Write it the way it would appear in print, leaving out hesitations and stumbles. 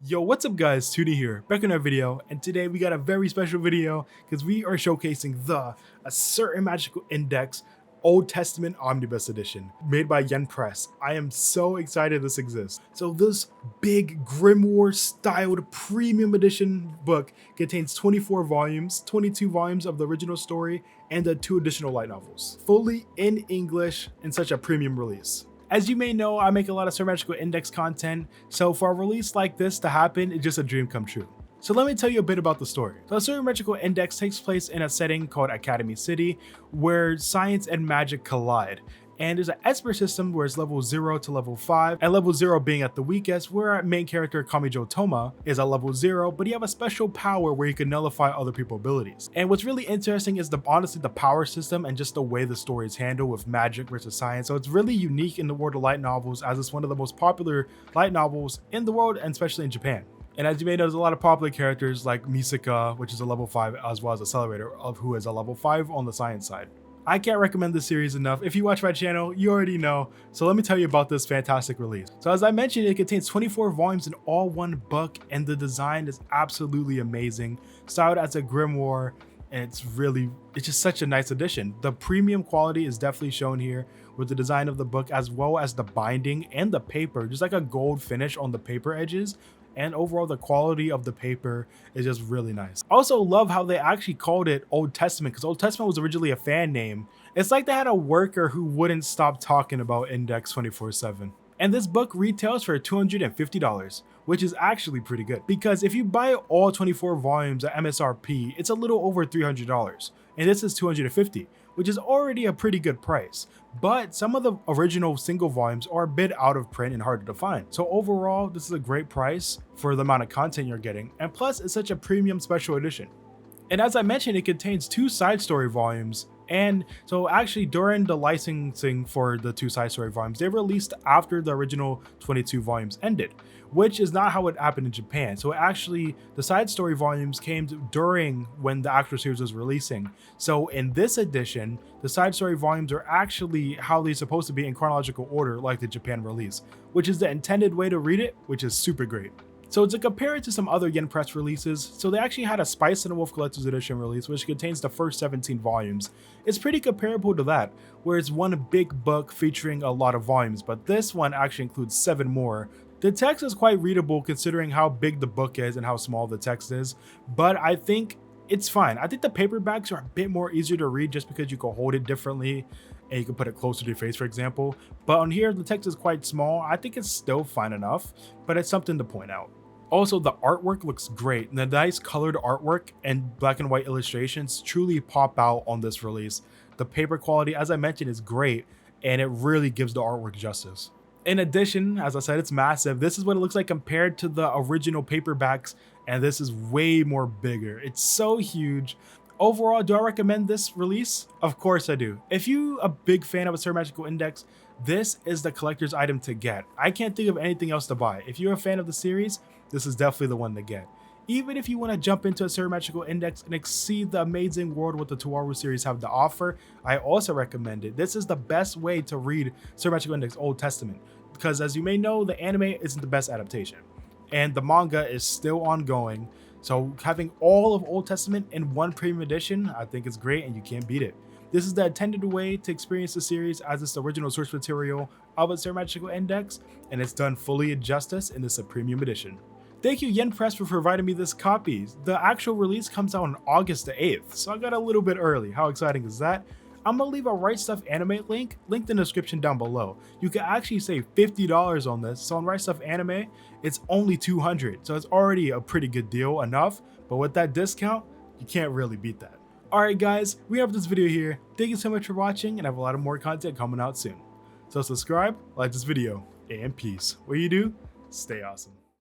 Yo, what's up guys, Toonie here, back in our video, and today we got a very special video because we are showcasing a certain magical index Old Testament Omnibus edition made by Yen Press. I am so excited this exists. So this big grimoire styled premium edition book contains 24 volumes, 22 volumes of the original story, and the 2 additional light novels, fully in English in such a premium release. As you may know, I make a lot of Sir Magical Index content, so for a release like this to happen, it's just a dream come true. So let me tell you a bit about the story. So Sir Magical Index takes place in a setting called Academy City, where science and magic collide. And there's an Esper system where it's level 0 to level 5, and level 0 being at the weakest, where our main character Kamijo Toma is at level 0, but you have a special power where you can nullify other people's abilities. And what's really interesting is honestly the power system and just the way the story is handled with magic versus science. So it's really unique in the world of light novels, as it's one of the most popular light novels in the world, and especially in Japan. And as you may know, there's a lot of popular characters like Misaka, which is a level 5, as well as Accelerator, who is a level 5 on the science side. I can't recommend this series enough. If you watch my channel, you already know. So let me tell you about this fantastic release. So as I mentioned, it contains 24 volumes in all one book, and the design is absolutely amazing. Styled as a grimoire, and it's just such a nice addition. The premium quality is definitely shown here with the design of the book, as well as the binding and the paper, just like a gold finish on the paper edges. And overall the quality of the paper is just really nice. I also love how they actually called it Old Testament, because Old Testament was originally a fan name. It's like they had a worker who wouldn't stop talking about Index 24/7. And this book retails for $250, which is actually pretty good, because if you buy all 24 volumes at MSRP, it's a little over $300, and this is $250, which is already a pretty good price. But some of the original single volumes are a bit out of print and harder to find. So overall, this is a great price for the amount of content you're getting, and plus it's such a premium special edition. And as I mentioned, it contains 2 side story volumes. And so actually during the licensing for the 2 side story volumes, they released after the original 22 volumes ended, which is not how it happened in Japan. So actually the side story volumes came during when the actual series was releasing. So in this edition, the side story volumes are actually how they're supposed to be in chronological order like the Japan release, which is the intended way to read it, which is super great. So to compare it to some other Yen Press releases, so they actually had a Spice and the Wolf Collector's Edition release, which contains the first 17 volumes. It's pretty comparable to that, where it's one big book featuring a lot of volumes, but this one actually includes 7 more. The text is quite readable considering how big the book is and how small the text is, but I think it's fine. I think the paperbacks are a bit more easier to read just because you can hold it differently and you can put it closer to your face, for example. But on here, the text is quite small. I think it's still fine enough, but it's something to point out. Also, the artwork looks great. The nice colored artwork and black and white illustrations truly pop out on this release. The paper quality, as I mentioned, is great, and it really gives the artwork justice. In addition, as I said, it's massive. This is what it looks like compared to the original paperbacks, and this is way more bigger. It's so huge. Overall, do I recommend this release? Of course I do. If you're a big fan of a Sir Magical Index, this is the collector's item to get. I can't think of anything else to buy. If you're a fan of the series, this is definitely the one to get. Even if you want to jump into a Sir Magical Index and exceed the amazing world what the Toaru series have to offer, I also recommend it. This is the best way to read Sir Magical Index Old Testament, because as you may know, the anime isn't the best adaptation, and the manga is still ongoing. So having all of Old Testament in one premium edition, I think is great, and you can't beat it. This is the intended way to experience the series as its original source material of a Sir Magical Index, and it's done fully in justice in this premium edition. Thank you Yen Press for providing me this copy. The actual release comes out on August the 8th, so I got a little bit early. How exciting is that? I'm gonna leave a Right Stuff Anime link linked in the description down below. You can actually save $50 on this. So on Right Stuff Anime, it's only $200, so it's already a pretty good deal enough, but with that discount, you can't really beat that. Alright guys, we have this video here. Thank you so much for watching, and I have a lot of more content coming out soon. So subscribe, like this video, and peace. What you do, stay awesome.